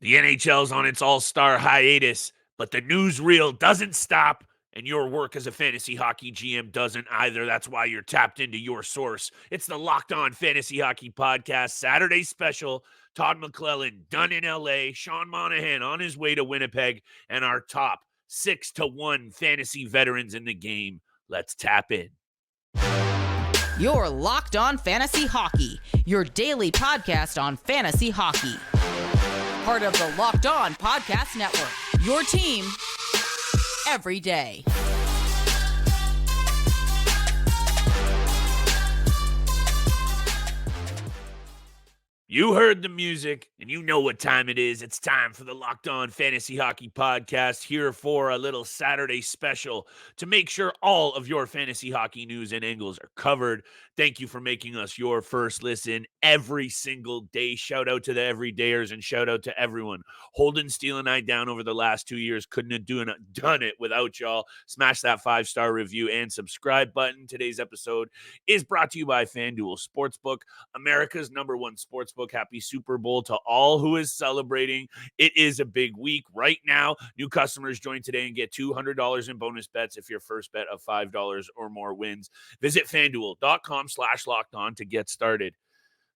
The NHL's on its All-Star hiatus, but the newsreel doesn't stop, and your work as a fantasy hockey GM doesn't either. That's why you're tapped into your source. It's the Locked On Fantasy Hockey Podcast Saturday special. Todd McLellan done in LA, Sean Monahan on his way to Winnipeg, and our top 6-1 fantasy veterans in the game. Let's tap in. You're Locked On Fantasy Hockey, your daily podcast on fantasy hockey. Part of the Locked On Podcast Network, your team every day. You heard the music, and you know what time it is. It's time for the Locked On Fantasy Hockey Podcast, here for a little Saturday special to make sure all of your fantasy hockey news and angles are covered. Thank you for making us your first listen every single day. Shout out to the everydayers and shout out to everyone holding Steele and I down over the last 2 years. Couldn't have done it without y'all. Smash that 5-star review and subscribe button. Today's episode is brought to you by FanDuel Sportsbook, America's #1 sportsbook. Happy Super Bowl to all who is celebrating. It is a big week right now. New customers join today and get $200 in bonus bets if your first bet of $5 or more wins. Visit FanDuel.com/lockedon to get started.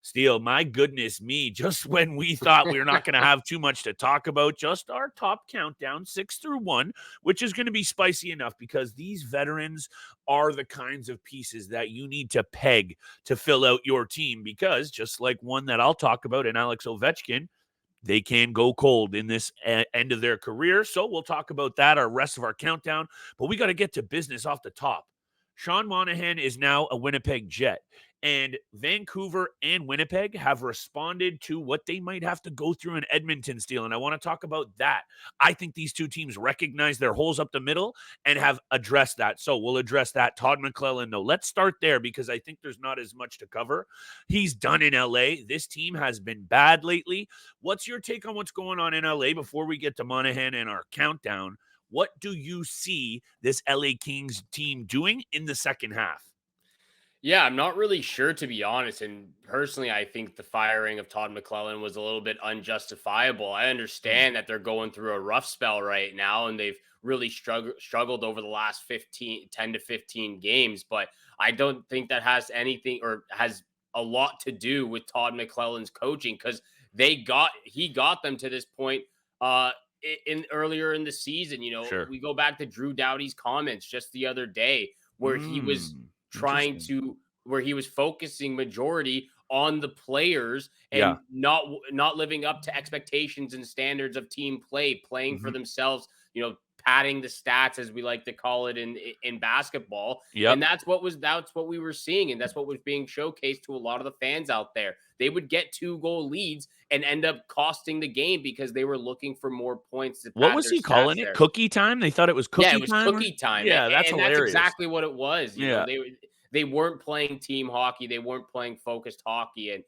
Steele, my goodness me, just when we thought we were not going to have too much to talk about, just our top countdown, 6-1, which is going to be spicy enough because these veterans are the kinds of pieces that you need to peg to fill out your team, because just like one that I'll talk about in Alex Ovechkin, they can go cold in this end of their career. So we'll talk about that, our rest of our countdown, but we got to get to business off the top. Sean Monahan is now a Winnipeg Jet, and Vancouver and Winnipeg have responded to what they might have to go through in Edmonton, Steele, and I want to talk about that. I think these two teams recognize their holes up the middle and have addressed that. So we'll address that. Todd McLellan, though. Let's start there because I think there's not as much to cover. He's done in LA. This team has been bad lately. What's your take on what's going on in LA before we get to Monahan and our countdown? What do you see this LA Kings team doing in the second half? Yeah, I'm not really sure, to be honest. And personally, I think the firing of Todd McLellan was a little bit unjustifiable. I understand that they're going through a rough spell right now, and they've really struggled over the last 10 to 15 games. But I don't think that has anything or has a lot to do with Todd McLellan's coaching, because he got them to this point in earlier in the season. Sure. We go back to Drew Doughty's comments just the other day where he was where he was focusing majority on the players and not living up to expectations and standards of team play, playing for themselves, padding the stats, as we like to call it in basketball. And that's what we were seeing. And that's what was being showcased to a lot of the fans out there. They would get 2-goal leads and end up costing the game because they were looking for more points. What was he calling it? Cookie time? They thought it was cookie time? Yeah, it was cookie time. Yeah, that's hilarious. That's exactly what it was. They weren't playing team hockey. They weren't playing focused hockey. And,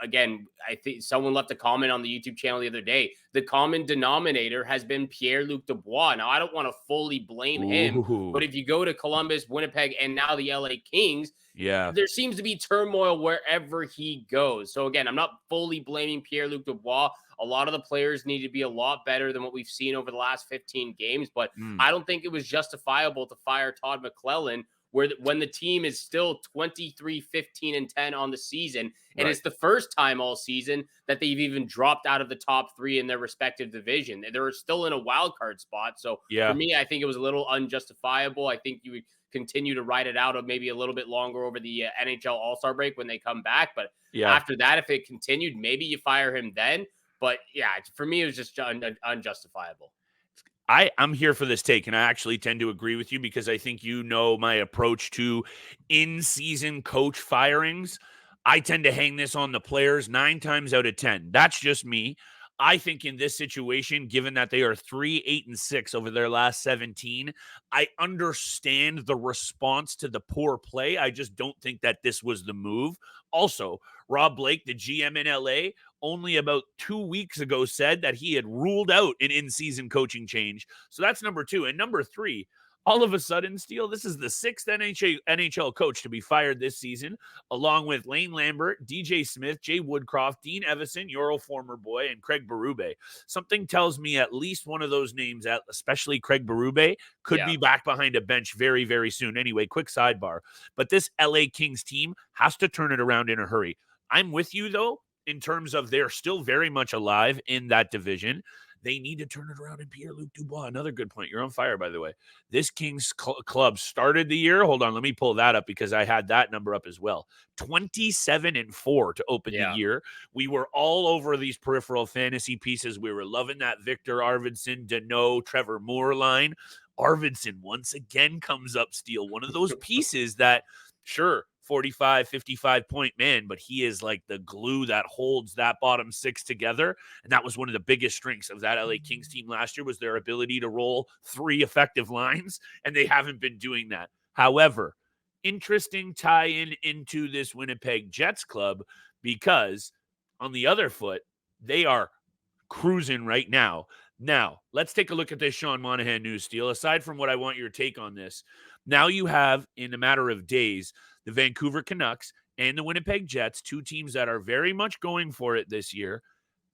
again, I think someone left a comment on the YouTube channel the other day. The common denominator has been Pierre-Luc Dubois. Now, I don't want to fully blame him, but if you go to Columbus, Winnipeg, and now the LA Kings, there seems to be turmoil wherever he goes. So, again, I'm not fully blaming Pierre-Luc Dubois. A lot of the players need to be a lot better than what we've seen over the last 15 games, but I don't think it was justifiable to fire Todd McLellan when the team is still 23-15-10 on the season. And it's the first time all season that they've even dropped out of the top 3 in their respective division. They're still in a wild card spot. So for me, I think it was a little unjustifiable. I think you would continue to ride it out maybe a little bit longer over the NHL All-Star break when they come back. But after that, if it continued, maybe you fire him then. But for me, it was just unjustifiable. I'm here for this take, and I actually tend to agree with you because I think my approach to in-season coach firings. I tend to hang this on the players 9 times out of 10. That's just me. I think in this situation, given that they are 3-8-6 over their last 17, I understand the response to the poor play. I just don't think that this was the move. Also, Rob Blake, the GM in LA, only about 2 weeks ago said that he had ruled out an in-season coaching change. So that's number 2. And number 3, All of a sudden, Steele, this is the sixth NHL coach to be fired this season, along with Lane Lambert, DJ Smith, Jay Woodcroft, Dean Evison, your old former boy, and Craig Berube. Something tells me at least one of those names, especially Craig Berube, could be back behind a bench very, very soon. Anyway, quick sidebar. But this LA Kings team has to turn it around in a hurry. I'm with you, though, in terms of they're still very much alive in that division. They need to turn it around in Pierre-Luc Dubois. Another good point. You're on fire, by the way. This Kings club started the year. Hold on, let me pull that up because I had that number up as well. 27-4 to open the year. We were all over these peripheral fantasy pieces. We were loving that Victor Arvidsson, Deneau, Trevor Moore line. Arvidsson once again comes up, Steele. One of those pieces that, sure, 45, 55-point man, but he is like the glue that holds that bottom six together. And that was one of the biggest strengths of that LA Kings team last year was their ability to roll 3 effective lines, and they haven't been doing that. However, interesting tie-in into this Winnipeg Jets club because on the other foot, they are cruising right now. Now, let's take a look at this Sean Monahan news, Steele. Aside from what I want your take on this, now you have, in a matter of days, the Vancouver Canucks and the Winnipeg Jets, 2 teams that are very much going for it this year,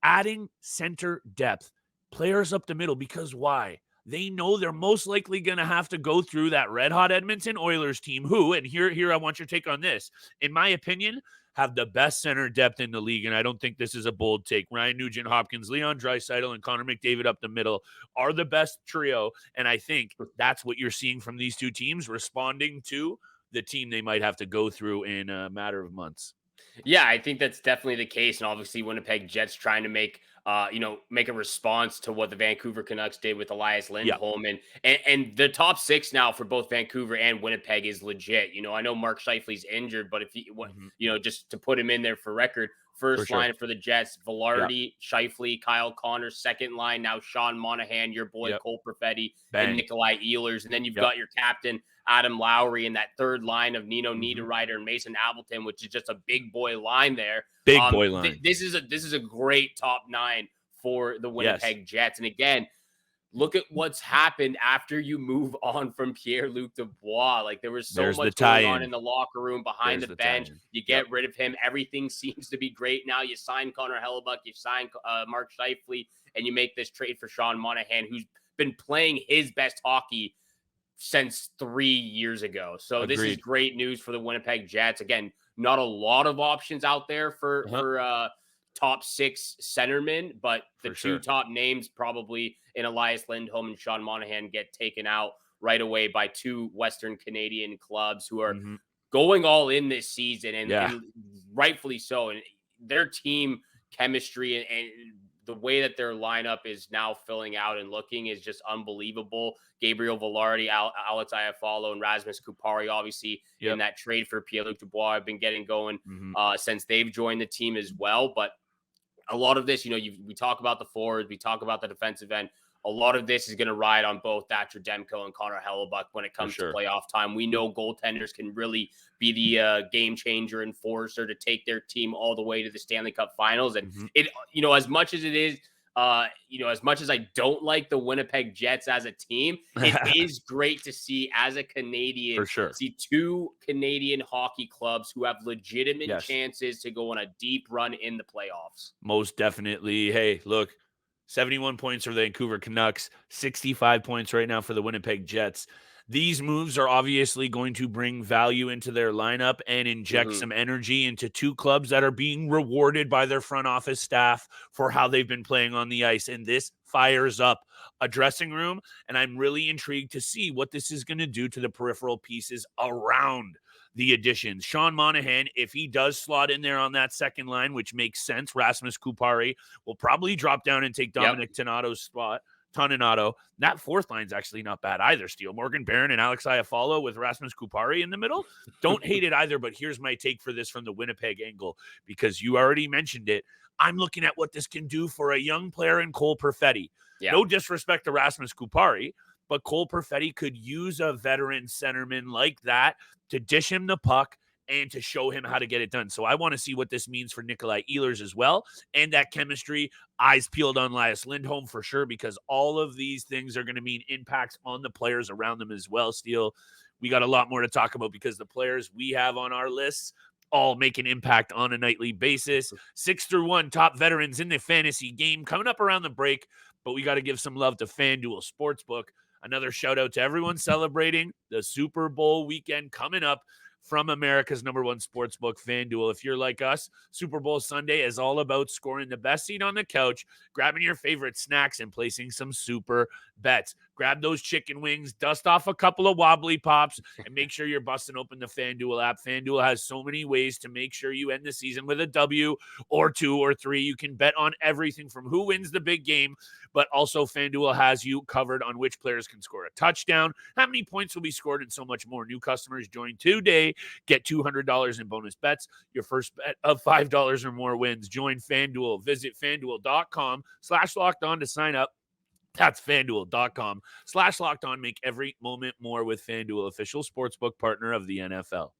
adding center depth, players up the middle, because why? They know they're most likely going to have to go through that red-hot Edmonton Oilers team who, and here I want your take on this, in my opinion, have the best center depth in the league, and I don't think this is a bold take. Ryan Nugent-Hopkins, Leon Draisaitl, and Connor McDavid up the middle are the best trio, and I think that's what you're seeing from these 2 teams responding to the team they might have to go through in a matter of months. Yeah, I think that's definitely the case. And obviously Winnipeg Jets trying to make a response to what the Vancouver Canucks did with Elias Lindholm. And the top 6 now for both Vancouver and Winnipeg is legit. I know Mark Scheifele's injured, but if just to put him in there for record, first line for the Jets, Velarde, Scheifele, Kyle Connor, second line, now Sean Monahan, your boy Cole Perfetti, and Nikolai Ehlers. And then you've got your captain, Adam Lowry, and that third line of Nino Niederreiter and Mason Appleton, which is just a big boy line there. Big boy line. This is a great top 9 for the Winnipeg Jets. And again, look at what's happened after you move on from Pierre-Luc Dubois. Like there was so much going on in the locker room behind the bench. You get rid of him. Everything seems to be great now. You sign Connor Hellebuck, you sign Mark Scheifele, and you make this trade for Sean Monahan, who's been playing his best hockey since 3 years ago. So This is great news for the Winnipeg Jets. Again, not a lot of options out there for top 6 centermen, but the 2 top names probably in Elias Lindholm and Sean Monahan get taken out right away by 2 Western Canadian clubs who are going all in this season and rightfully so. And their team chemistry and the way that their lineup is now filling out and looking is just unbelievable. Gabriel Velarde, Alex Iafallo, and Rasmus Kupari, obviously, in that trade for Pierre-Luc Dubois, have been getting going since they've joined the team as well. But a lot of this, we talk about the forwards, we talk about the defensive end. A lot of this is going to ride on both Thatcher Demko and Connor Hellebuck when it comes to playoff time. We know goaltenders can really be the game changer enforcer to take their team all the way to the Stanley Cup Finals. And it, as much as it is, as much as I don't like the Winnipeg Jets as a team, it is great to see as a Canadian, see 2 Canadian hockey clubs who have legitimate chances to go on a deep run in the playoffs. Most definitely. Hey, look, 71 points for the Vancouver Canucks, 65 points right now for the Winnipeg Jets. These moves are obviously going to bring value into their lineup and inject some energy into 2 clubs that are being rewarded by their front office staff for how they've been playing on the ice. And this fires up a dressing room. And I'm really intrigued to see what this is going to do to the peripheral pieces around the additions. Sean Monahan, if he does slot in there on that second line, which makes sense, Rasmus Kupari will probably drop down and take Dominic Tonato's spot. That fourth line's actually not bad either, Steele. Morgan Barron and Alex Iafallo with Rasmus Kupari in the middle. Don't hate it either, but here's my take for this from the Winnipeg angle, because you already mentioned it. I'm looking at what this can do for a young player in Cole Perfetti. No disrespect to Rasmus Kupari, but Cole Perfetti could use a veteran centerman like that to dish him the puck and to show him how to get it done. So I want to see what this means for Nikolai Ehlers as well, and that chemistry. Eyes peeled on Elias Lindholm for sure, because all of these things are going to mean impacts on the players around them as well. Steele, we got a lot more to talk about because the players we have on our lists all make an impact on a nightly basis. 6-1 top veterans in the fantasy game coming up around the break, but we got to give some love to FanDuel Sportsbook. Another shout out to everyone celebrating the Super Bowl weekend coming up from America's #1 sportsbook, FanDuel. If you're like us, Super Bowl Sunday is all about scoring the best seat on the couch, grabbing your favorite snacks, and placing some super bets. Grab those chicken wings, dust off a couple of wobbly pops, and make sure you're busting open the FanDuel app. FanDuel has so many ways to make sure you end the season with a W or 2 or 3. You can bet on everything from who wins the big game, but also FanDuel has you covered on which players can score a touchdown, how many points will be scored, and so much more. New customers join today. Get $200 in bonus bets. Your first bet of $5 or more wins. Join FanDuel. Visit FanDuel.com/lockedon to sign up. That's FanDuel.com/lockedon. Make every moment more with FanDuel, official sportsbook partner of the NFL.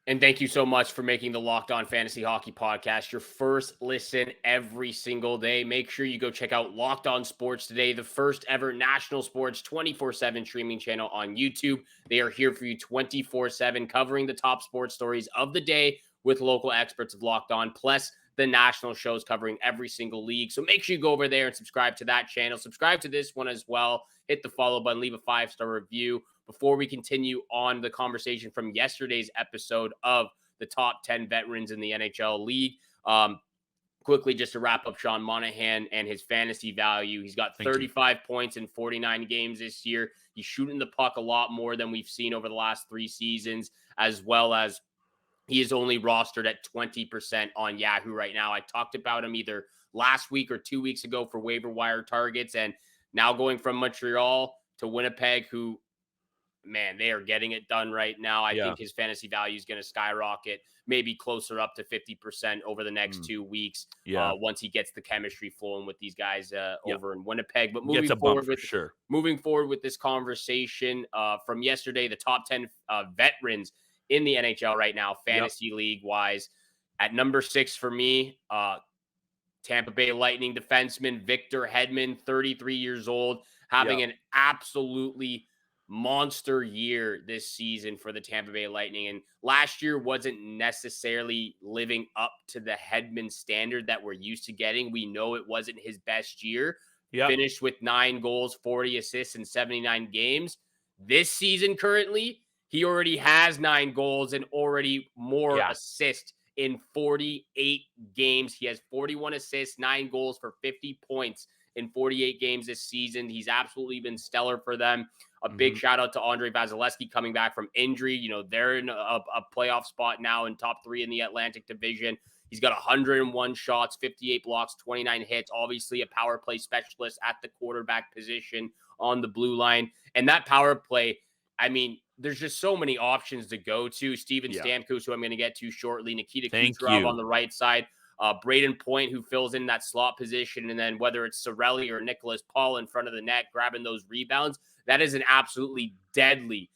And thank you so much for making the Locked On Fantasy Hockey Podcast your first listen every single day. Make sure you go check out Locked On Sports Today, the first ever national sports 24/7 streaming channel on YouTube. They are here for you 24/7, covering the top sports stories of the day with local experts of Locked On, plus the national shows covering every single league. So make sure you go over there and subscribe to that channel. Subscribe to this one as well. Hit the follow button, leave a 5-star review. Before we continue on the conversation from yesterday's episode of the top 10 veterans in the NHL league, quickly just to wrap up Sean Monahan and his fantasy value. He's got 35 points in 49 games this year. He's shooting the puck a lot more than we've seen over the last 3 seasons, as well as he is only rostered at 20% on Yahoo right now. I talked about him either last week or 2 weeks ago for waiver wire targets, and now going from Montreal to Winnipeg, who, man, they are getting it done right now. I think his fantasy value is going to skyrocket, maybe closer up to 50% over the next 2 weeks. Once he gets the chemistry flowing with these guys over in Winnipeg. But moving forward with this conversation from yesterday, the top 10 veterans in the NHL right now, fantasy league wise, at number 6 for me, Tampa Bay Lightning defenseman Victor Hedman, 33 years old, having an absolutely monster year this season for the Tampa Bay Lightning. And last year wasn't necessarily living up to the Hedman standard that we're used to getting. We know it wasn't his best year. Finished with 9 goals, 40 assists in 79 games. This season currently, he already has 9 goals and already more assists in 48 games. He has 41 assists, 9 goals for 50 points in 48 games this season. He's absolutely been stellar for them. A big shout out to Andrei Vasilevsky coming back from injury. You know, they're in a playoff spot now in top 3 in the Atlantic Division. He's got 101 shots, 58 blocks, 29 hits. Obviously a power play specialist at the quarterback position on the blue line. And that power play, I mean, there's just so many options to go to. Steven Stamkos, who I'm going to get to shortly. Nikita Kucherov on the right side. Braden Point, who fills in that slot position. And then whether it's Sorelli or Nicholas Paul in front of the net, grabbing those rebounds. That is an absolute deadly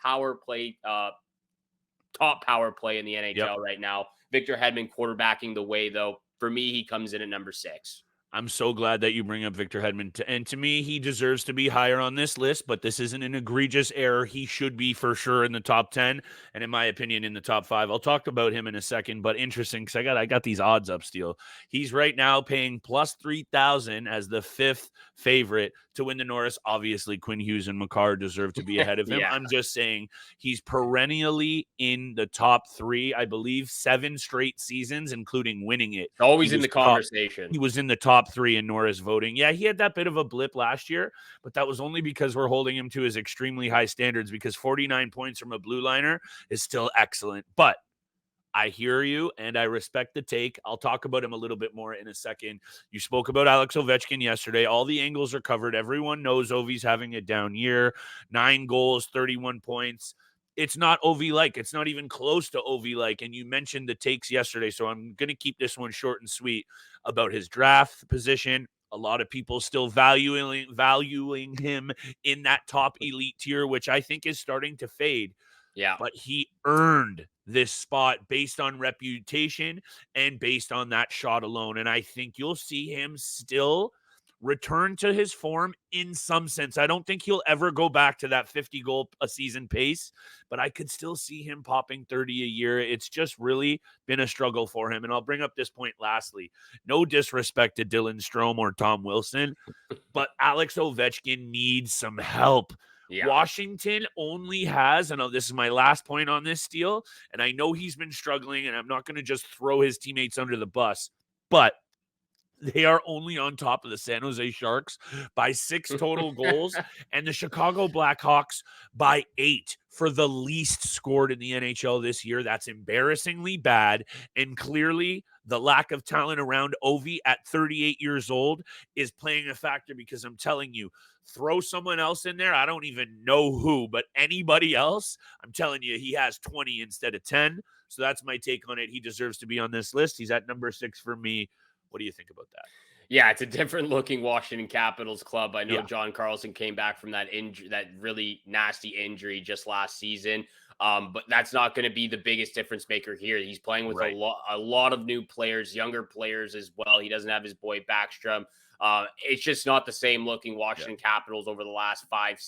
power play, top power play in the NHL right now. Victor Hedman quarterbacking the way, though. For me, he comes in at number 6. I'm so glad that you bring up Victor Hedman. And to me, he deserves to be higher on this list, but this isn't an egregious error. He should be for sure in the top 10, and in my opinion, in the top 5. I'll talk about him in a second, but interesting because I got these odds up, Steele. He's right now paying plus 3,000 as the 5th favorite to win the Norris. Obviously, Quinn Hughes and Makar deserve to be ahead of him. I'm just saying he's perennially in the top 3, I believe, 7 straight seasons, including winning it. Always in the conversation. He was in the top 3 in Norris voting. Yeah, he had that bit of a blip last year, but that was only because we're holding him to his extremely high standards, because 49 points from a blue liner is still excellent. But I hear you, and I respect the take. I'll talk about him a little bit more in a second. You spoke about Alex Ovechkin yesterday. All the angles are covered. Everyone knows Ovi's having a down year. 9 goals, 31 points. It's not Ovi-like. It's not even close to Ovi-like. And you mentioned the takes yesterday, so I'm going to keep this one short and sweet about his draft position. A lot of people still valuing him in that top elite tier, which I think is starting to fade. Yeah. But he earned this spot based on reputation and based on that shot alone. And I think you'll see him still return to his form in some sense. I don't think he'll ever go back to that 50 goal a season pace, but I could still see him popping 30 a year. It's just really been a struggle for him. And I'll bring up this point lastly. No disrespect to Dylan Strome or Tom Wilson, but Alex Ovechkin needs some help. Yeah. Washington only has, and this is my last point on this deal, and I know he's been struggling, and I'm not going to just throw his teammates under the bus, but they are only on top of the San Jose Sharks by 6 total goals and the Chicago Blackhawks by 8 for the least scored in the NHL this year. That's embarrassingly bad. And clearly the lack of talent around Ovi at 38 years old is playing a factor, because I'm telling you, throw someone else in there. I don't even know who, but anybody else, I'm telling you, he has 20 instead of 10. So that's my take on it. He deserves to be on this list. He's at number 6 for me. What do you think about that? Yeah, it's a different looking Washington Capitals club. I know Yeah. John Carlson came back from that injury, that really nasty injury just last season. But that's not going to be the biggest difference maker here. He's playing with Right. a lot of new players, younger players as well. He doesn't have his boy Backstrom. It's just not the same looking Washington Capitals over the last 5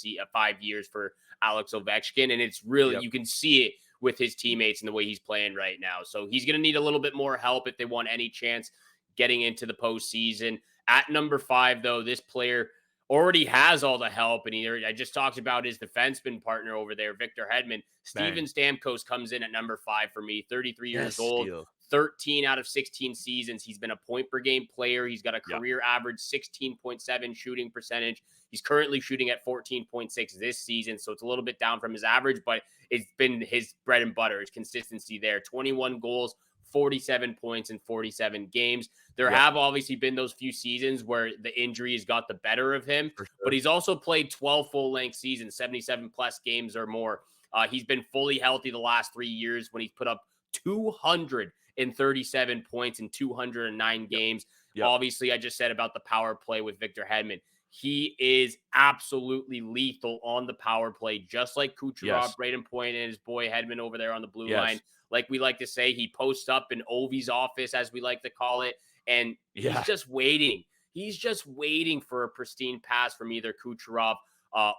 years for Alex Ovechkin. And it's really, you can see it with his teammates and the way he's playing right now. So he's going to need a little bit more help if they want any chance getting into the postseason. At number 5, though, this player already has all the help. And I just talked about his defenseman partner over there, Victor Hedman. Steven Stamkos comes in at number 5 for me, 33 years old, 13 out of 16 seasons. He's been a point per game player. He's got a career average 16.7 shooting percentage. He's currently shooting at 14.6 this season. So it's a little bit down from his average, but it's been his bread and butter, his consistency there. 21 goals, 47 points in 47 games. There have obviously been those few seasons where the injuries got the better of him, but he's also played 12 full-length seasons, 77-plus games or more. He's been fully healthy the last 3 years when he's put up 237 points in 209 games. Obviously, I just said about the power play with Victor Hedman. He is absolutely lethal on the power play, just like Kucherov, Braden Point, and his boy Hedman over there on the blue line. Like we like to say, he posts up in Ovi's office, as we like to call it, and he's just waiting. He's just waiting for a pristine pass from either Kucherov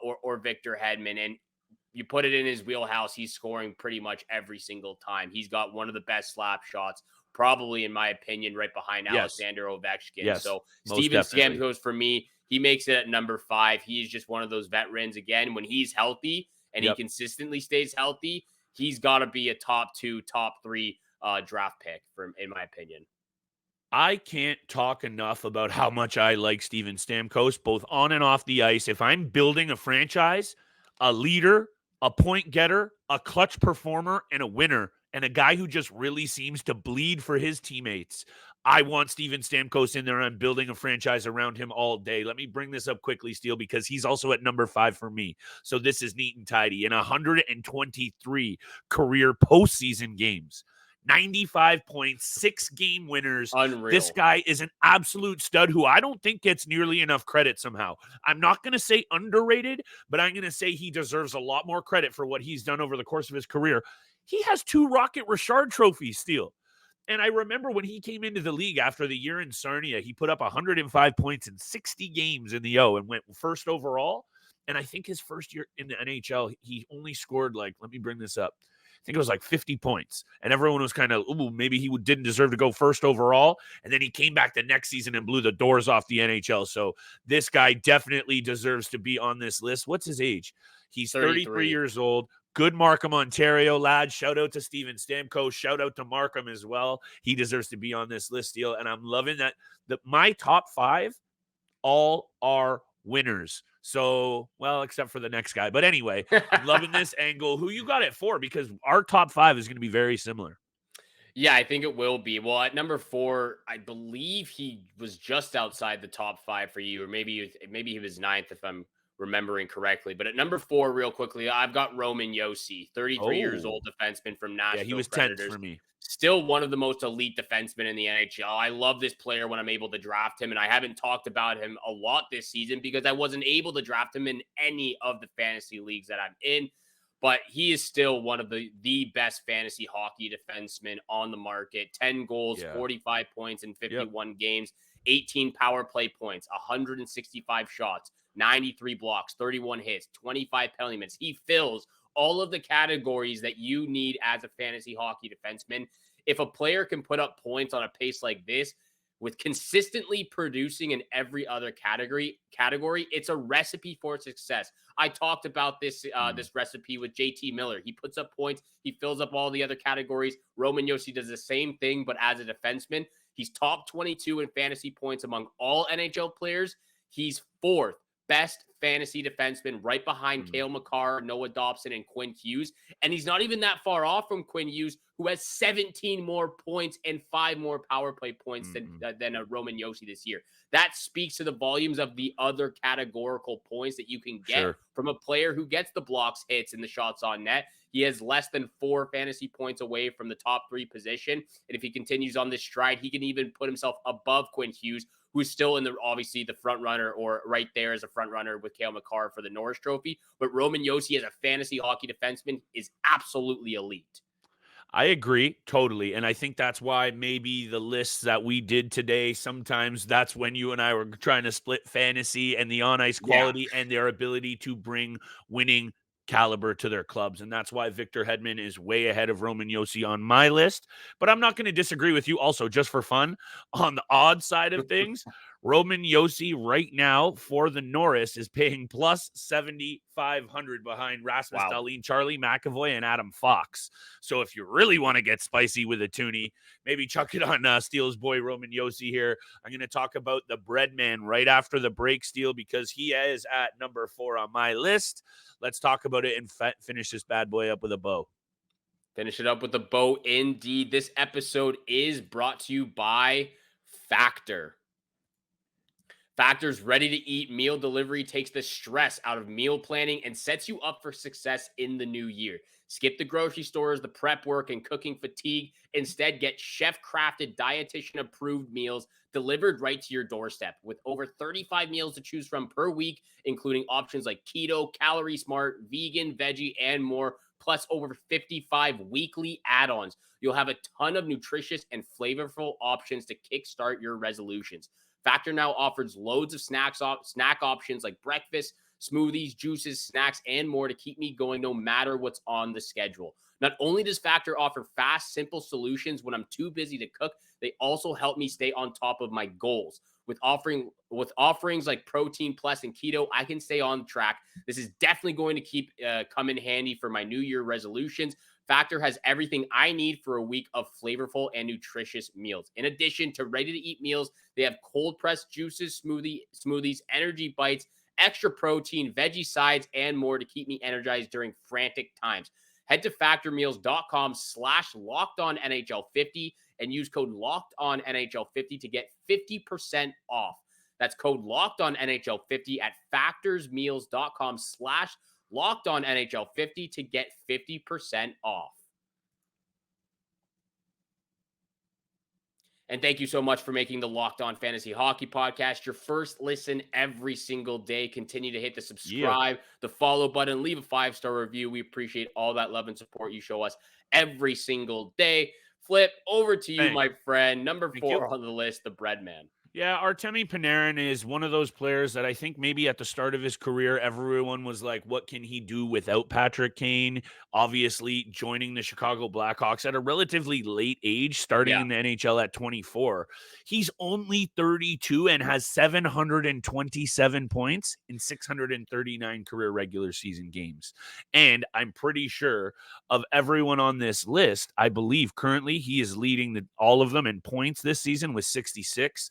or Victor Hedman. And you put it in his wheelhouse, he's scoring pretty much every single time. He's got one of the best slap shots, probably, in my opinion, right behind Alexander Ovechkin. So Steven Stamkos, for me, he makes it at number 5. He's just one of those veterans. Again, when he's healthy and he consistently stays healthy, he's got to be a top 2, top 3 draft pick, in my opinion. I can't talk enough about how much I like Steven Stamkos, both on and off the ice. If I'm building a franchise, a leader, a point getter, a clutch performer, and a winner, and a guy who just really seems to bleed for his teammates, I want Steven Stamkos in there. I'm building a franchise around him all day. Let me bring this up quickly, Steele, because he's also at number 5 for me. So this is neat and tidy. In 123 career postseason games, 95 points, 6 game winners. Unreal. This guy is an absolute stud who I don't think gets nearly enough credit somehow. I'm not going to say underrated, but I'm going to say he deserves a lot more credit for what he's done over the course of his career. He has 2 Rocket Richard trophies, Steele. And I remember when he came into the league after the year in Sarnia, he put up 105 points in 60 games in the O and went first overall. And I think his first year in the NHL, he only scored let me bring this up. I think it was 50 points. And everyone was kind of, maybe he didn't deserve to go first overall. And then he came back the next season and blew the doors off the NHL. So this guy definitely deserves to be on this list. What's his age? He's 33 years old. Good Markham, Ontario lad. Shout out to Steven Stamkos. Shout out to Markham as well. He deserves to be on this list, Steele. And I'm loving that my top 5 all are winners. So, well, except for the next guy. But anyway, I'm loving this angle. Who you got it for? Because our top 5 is going to be very similar. Yeah, I think it will be. Well, at number 4, I believe he was just outside the top 5 for you, or maybe he was 9th if I'm remembering correctly. But at number 4, real quickly, I've got Roman Josi, 33 years old defenseman from Nashville. Yeah, he was Predators. 10th for me. Still one of the most elite defensemen in the NHL. I love this player when I'm able to draft him, and I haven't talked about him a lot this season because I wasn't able to draft him in any of the fantasy leagues that I'm in. But he is still one of the best fantasy hockey defensemen on the market. 10 goals, 45 points in 51 games, 18 power play points, 165 shots, 93 blocks, 31 hits, 25 penalty minutes. He fills all of the categories that you need as a fantasy hockey defenseman. If a player can put up points on a pace like this, with consistently producing in every other category, it's a recipe for success. I talked about this this recipe with JT Miller. He puts up points. He fills up all the other categories. Roman Josi does the same thing, but as a defenseman. He's top 22 in fantasy points among all NHL players. He's fourth best fantasy defenseman, right behind Cale Makar, Noah Dobson, and Quinn Hughes. And he's not even that far off from Quinn Hughes, who has 17 more points and 5 more power play points than a Roman Josi this year. That speaks to the volumes of the other categorical points that you can get from a player who gets the blocks, hits, and the shots on net. He has less than 4 fantasy points away from the top 3 position. And if he continues on this stride, he can even put himself above Quinn Hughes, who's still in obviously the front runner or right there as a front runner with Cale Makar for the Norris Trophy. But Roman Josi as a fantasy hockey defenseman is absolutely elite. I agree totally. And I think that's why maybe the lists that we did today, sometimes that's when you and I were trying to split fantasy and the on-ice quality and their ability to bring winning caliber to their clubs. And that's why Victor Hedman is way ahead of Roman Josi on my list. But I'm not going to disagree with you also, just for fun. On the odd side of things, Roman Josi right now for the Norris is paying plus 7,500 behind Rasmus Dahlin, Charlie McAvoy, and Adam Fox. So if you really want to get spicy with a toonie, maybe chuck it on Steele's boy Roman Josi here. I'm going to talk about the bread man right after the break, Steele, because he is at number 4 on my list. Let's talk about it and finish this bad boy up with a bow. Finish it up with a bow, indeed. This episode is brought to you by Factor. Factor's ready-to-eat meal delivery takes the stress out of meal planning and sets you up for success in the new year. Skip the grocery stores, the prep work, and cooking fatigue. Instead, get chef-crafted, dietitian-approved meals delivered right to your doorstep. With over 35 meals to choose from per week, including options like keto, calorie smart, vegan, veggie, and more, plus over 55 weekly add-ons. You'll have a ton of nutritious and flavorful options to kickstart your resolutions. Factor now offers loads of snack options like breakfast, smoothies, juices, snacks, and more to keep me going no matter what's on the schedule. Not only does Factor offer fast, simple solutions when I'm too busy to cook, they also help me stay on top of my goals. With offerings like Protein Plus and Keto, I can stay on track. This is definitely going to come in handy for my New Year resolutions. Factor has everything I need for a week of flavorful and nutritious meals. In addition to ready-to-eat meals, they have cold-pressed juices, smoothies, energy bites, extra protein, veggie sides, and more to keep me energized during frantic times. Head to factormeals.com/LockedOnNHL50 and use code LockedOnNHL50 to get 50% off. That's code LockedOnNHL50 at factorsmeals.com/LockedOnNHL50 to get 50% off. And thank you so much for making the Locked On Fantasy Hockey Podcast your first listen every single day. Continue to hit the subscribe, the follow button, leave a 5-star review. We appreciate all that love and support you show us every single day. Flip, over to you, my friend. Number 4 on the list, the bread man. Yeah, Artemi Panarin is one of those players that I think maybe at the start of his career, everyone was like, what can he do without Patrick Kane? Obviously, joining the Chicago Blackhawks at a relatively late age, starting in the NHL at 24. He's only 32 and has 727 points in 639 career regular season games. And I'm pretty sure of everyone on this list, I believe currently he is leading all of them in points this season with 66.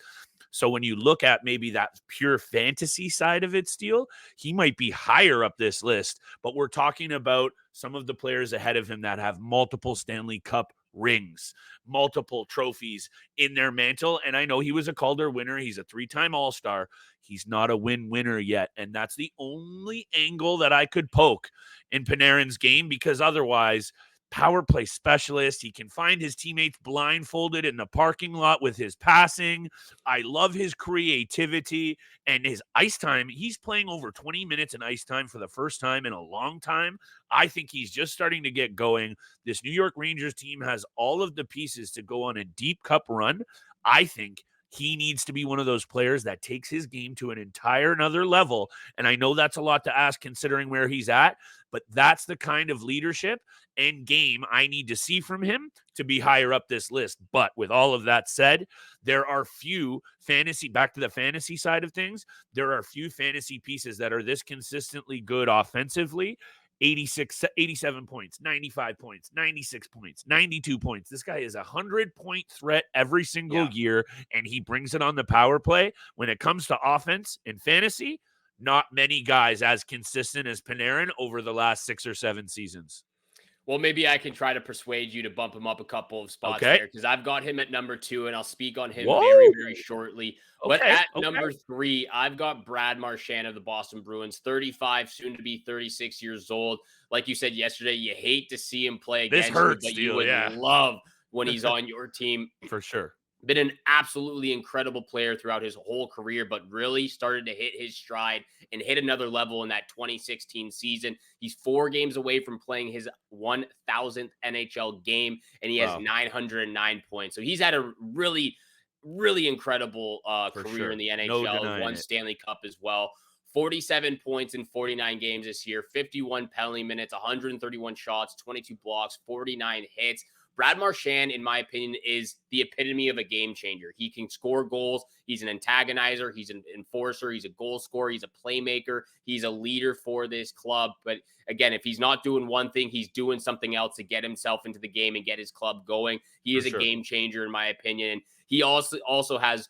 So when you look at maybe that pure fantasy side of it, Steele, he might be higher up this list, but we're talking about some of the players ahead of him that have multiple Stanley Cup rings, multiple trophies in their mantle. And I know he was a Calder winner. He's a 3-time All-Star. He's not a win winner yet. And that's the only angle that I could poke in Panarin's game, because otherwise power play specialist. He can find his teammates blindfolded in the parking lot with his passing. I love his creativity and his ice time. He's playing over 20 minutes in ice time for the first time in a long time. I think he's just starting to get going. This New York Rangers team has all of the pieces to go on a deep cup run. I think he needs to be one of those players that takes his game to an entire another level. And I know that's a lot to ask considering where he's at, but that's the kind of leadership and game I need to see from him to be higher up this list. But with all of that said, there are few back to the fantasy side of things, there are few fantasy pieces that are this consistently good offensively. 87 points, 95 points, 96 points, 92 points. This guy is a 100-point threat every single year, and he brings it on the power play. When it comes to offense and fantasy, not many guys as consistent as Panarin over the last 6 or 7 seasons. Well, maybe I can try to persuade you to bump him up a couple of spots there, because I've got him at number 2, and I'll speak on him very, very shortly. But at number 3, I've got Brad Marchand of the Boston Bruins, 35, soon to be 36 years old. Like you said yesterday, you hate to see him play against you, but you would love when he's on your team. For sure. Been an absolutely incredible player throughout his whole career, but really started to hit his stride and hit another level in that 2016 season. He's 4 games away from playing his 1,000th NHL game, and he has 909 points. So he's had a really, really incredible career in the NHL. Won Stanley Cup as well. 47 points in 49 games this year, 51 penalty minutes, 131 shots, 22 blocks, 49 hits. Brad Marchand, in my opinion, is the epitome of a game changer. He can score goals. He's an antagonizer. He's an enforcer. He's a goal scorer. He's a playmaker. He's a leader for this club. But again, if he's not doing one thing, he's doing something else to get himself into the game and get his club going. He is a game changer, in my opinion. And he also has,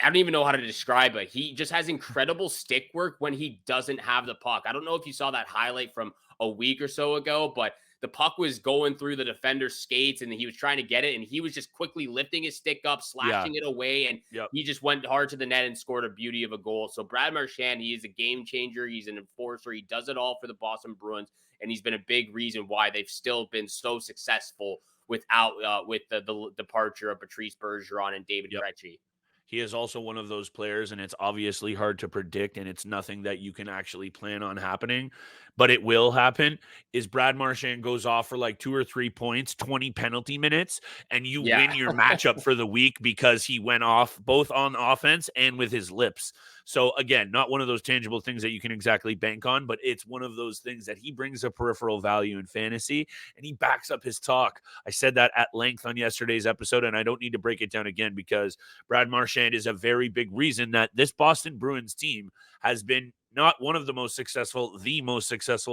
I don't even know how to describe it. He just has incredible stick work when he doesn't have the puck. I don't know if you saw that highlight from a week or so ago, but the puck was going through the defender's skates and he was trying to get it, and he was just quickly lifting his stick up, slashing it away, and he just went hard to the net and scored a beauty of a goal. So Brad Marchand, he is a game changer. He's an enforcer. He does it all for the Boston Bruins, and he's been a big reason why they've still been so successful with the departure of Patrice Bergeron and David Krejci. He is also one of those players, and it's obviously hard to predict, and it's nothing that you can actually plan on happening, but it will happen, is Brad Marchand goes off for like 2 or 3 points, 20 penalty minutes, and you win your matchup for the week because he went off both on offense and with his lips. So again, not one of those tangible things that you can exactly bank on, but it's one of those things that he brings a peripheral value in fantasy, and he backs up his talk. I said that at length on yesterday's episode, and I don't need to break it down again because Brad Marchand is a very big reason that this Boston Bruins team has been not one of the most successful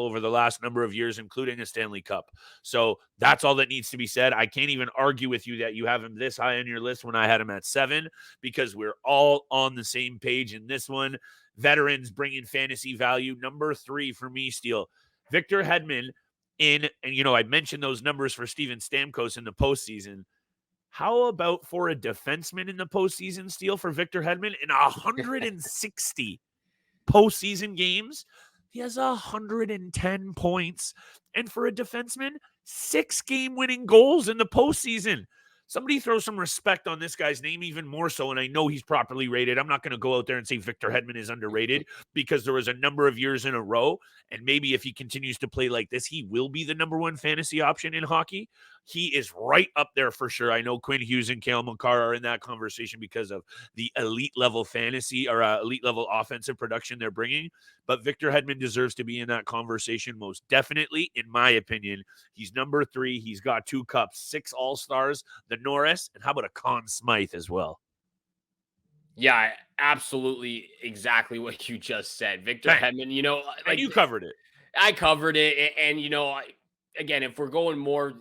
over the last number of years, including a Stanley Cup. So that's all that needs to be said. I can't even argue with you that you have him this high on your list when I had him at 7, because we're all on the same page in this one. Veterans bringing fantasy value. Number 3 for me, Steele, Victor Hedman and I mentioned those numbers for Steven Stamkos in the postseason. How about for a defenseman in the postseason, Steele, for Victor Hedman in 160 postseason games? He has 110 points. And for a defenseman, 6 game-winning goals in the postseason. Somebody throw some respect on this guy's name, even more so, and I know he's properly rated. I'm not going to go out there and say Victor Hedman is underrated because there was a number of years in a row, and maybe if he continues to play like this, he will be the number 1 fantasy option in hockey. He is right up there for sure. I know Quinn Hughes and Cale Makar are in that conversation because of the elite level fantasy or elite level offensive production they're bringing, but Victor Hedman deserves to be in that conversation most definitely, in my opinion. He's number 3. He's got 2 cups, 6 All-Stars, the Norris, and how about a Conn Smythe as well? Yeah, absolutely, exactly what you just said. Victor Hedman, and you covered it. I covered it, and again, if we're going more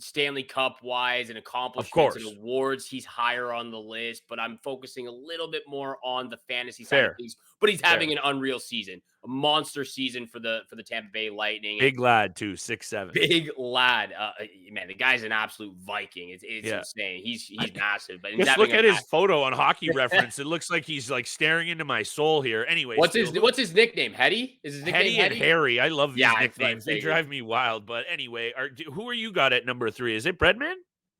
Stanley Cup wise and Of accomplishments and course. awards, he's higher on the list, but I'm focusing a little bit more on the fantasy side of Fair. things. But he's having Fair. an unreal season, a monster season for the Tampa Bay Lightning. Big lad too, 6'7". Big lad. Man, the guy's an absolute Viking. It's Yeah. insane. He's massive. But Just look at his photo on Hockey Reference. It looks like he's like staring into my soul here. Anyway, what's his nickname? Hetty? Is his nickname Hetty and Harry? I love these nicknames. They drive me wild. But anyway, who are you got at number 3? Is it Breadman?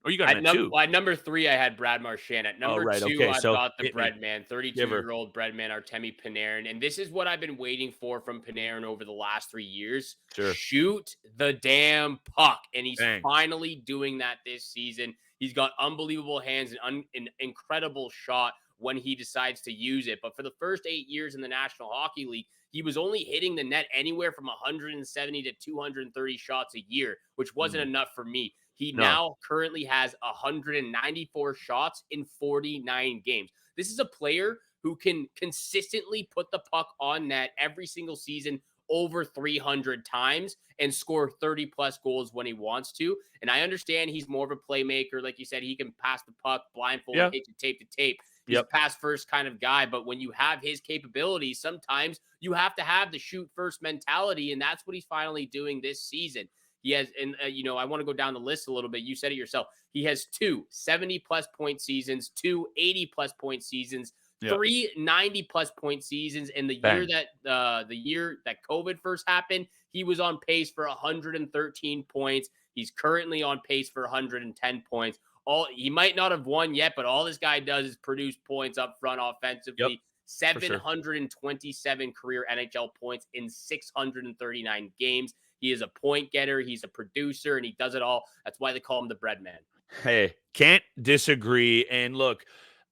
Or you got him at 2? At number 3, I had Brad Marchand. At number 2, I've got the Breadman, 32-year-old Breadman, Artemi Panarin. And this is what I've been waiting for from Panarin over the last 3 years. Sure. Shoot the damn puck. And he's finally doing that this season. He's got unbelievable hands and an incredible shot when he decides to use it. But for the first 8 years in the National Hockey League, he was only hitting the net anywhere from 170 to 230 shots a year, which wasn't enough for me. He now currently has 194 shots in 49 games. This is a player who can consistently put the puck on net every single season over 300 times and score 30-plus goals when he wants to. And I understand he's more of a playmaker. Like you said, he can pass the puck blindfolded, hit you tape to tape. He's a pass-first kind of guy. But when you have his capabilities, sometimes you have to have the shoot-first mentality, and that's what he's finally doing this season. He has, and I want to go down the list a little bit. You said it yourself. He has 2 70-plus point seasons, 2 80-plus point seasons, 3 90-plus point seasons. And the year that COVID first happened, he was on pace for 113 points. He's currently on pace for 110 points. He might not have won yet, but all this guy does is produce points up front offensively. 727 career NHL points in 639 games. He is a point getter. He's a producer, and he does it all. That's why they call him the Breadman. Hey, can't disagree. And look,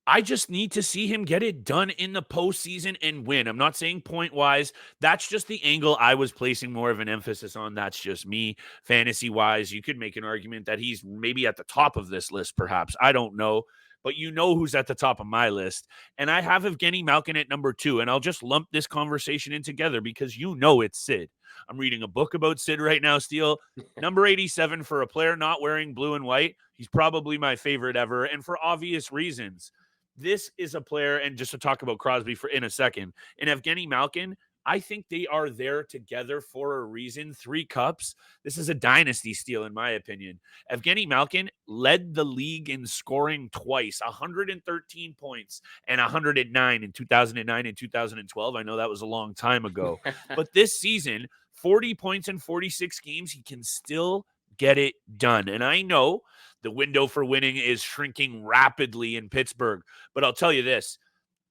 I just need to see him get it done in the postseason and win. I'm not saying point-wise. That's just the angle I was placing more of an emphasis on. That's just me. Fantasy-wise, you could make an argument that he's maybe at the top of this list, perhaps. I don't know. But you know who's at the top of my list. And I have Evgeni Malkin at number 2. And I'll just lump this conversation in together because you know it's Sid. I'm reading a book about Sid right now, Steele. Number 87 for a player not wearing blue and white. He's probably my favorite ever. And for obvious reasons. This is a player, and just to talk about Crosby in a second, and Evgeni Malkin, I think they are there together for a reason. 3 cups. This is a dynasty steal, in my opinion. Evgeni Malkin led the league in scoring twice, 113 points and 109 in 2009 and 2012. I know that was a long time ago. But this season, 40 points in 46 games, he can still get it done. And I know the window for winning is shrinking rapidly in Pittsburgh. But I'll tell you this.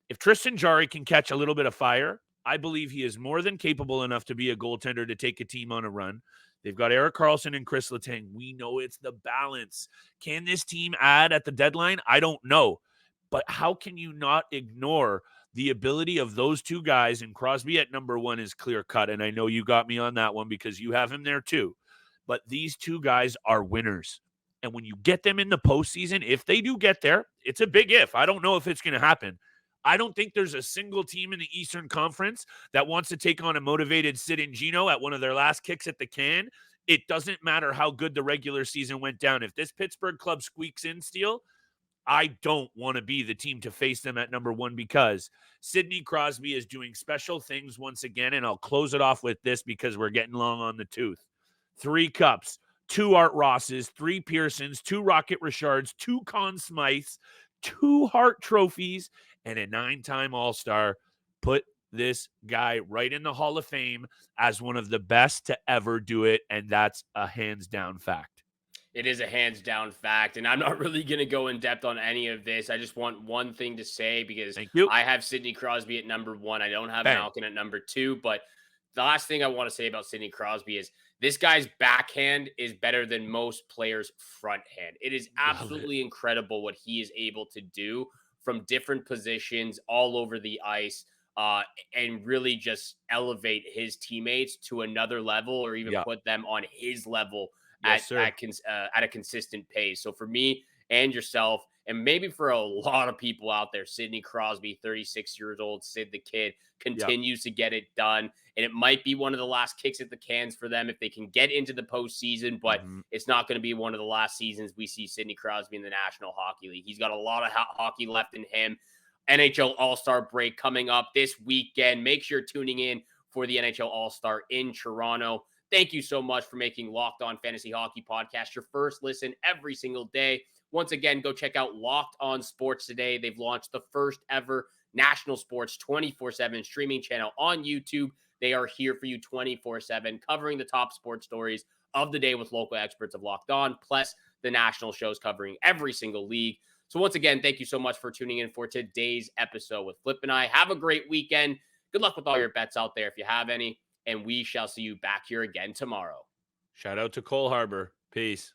If Tristan Jarry can catch a little bit of fire, I believe he is more than capable enough to be a goaltender to take a team on a run. They've got Erik Karlsson and Chris Letang. We know it's the balance. Can this team add at the deadline? I don't know. But how can you not ignore the ability of those 2 guys? And Crosby at number 1 is clear cut. And I know you got me on that one because you have him there too. But these 2 guys are winners. And when you get them in the postseason, if they do get there, it's a big if. I don't know if it's going to happen. I don't think there's a single team in the Eastern Conference that wants to take on a motivated Sid and Gino at one of their last kicks at the can. It doesn't matter how good the regular season went down. If this Pittsburgh club squeaks in, Steele, I don't want to be the team to face them at number 1 because Sidney Crosby is doing special things once again. And I'll close it off with this because we're getting long on the tooth. 3 cups, 2 Art Rosses, 3 Pearsons, 2 Rocket Richards, 2 Conn Smythes, 2 Hart trophies, and a 9-time All-Star. Put this guy right in the Hall of Fame as one of the best to ever do it, and that's a hands-down fact. It is a hands-down fact, and I'm not really going to go in depth on any of this. I just want one thing to say because I have Sidney Crosby at number 1. I don't have Malkin at number 2, but the last thing I want to say about Sidney Crosby is this guy's backhand is better than most players' front hand. It is absolutely incredible what he is able to do from different positions all over the ice and really just elevate his teammates to another level or even put them on his level at a consistent pace. So for me and yourself And maybe for a lot of people out there, Sidney Crosby, 36 years old, Sid the Kid, continues to get it done. And it might be one of the last kicks at the cans for them if they can get into the postseason, but it's not going to be one of the last seasons we see Sidney Crosby in the National Hockey League. He's got a lot of hockey left in him. NHL All-Star break coming up this weekend. Make sure you're tuning in for the NHL All-Star in Toronto. Thank you so much for making Locked On Fantasy Hockey Podcast your first listen every single day. Once again, go check out Locked On Sports today. They've launched the first ever national sports 24/7 streaming channel on YouTube. They are here for you 24/7, covering the top sports stories of the day with local experts of Locked On, plus the national shows covering every single league. So once again, thank you so much for tuning in for today's episode with Flip and I. Have a great weekend. Good luck with all your bets out there if you have any, and we shall see you back here again tomorrow. Shout out to Cole Harbor. Peace.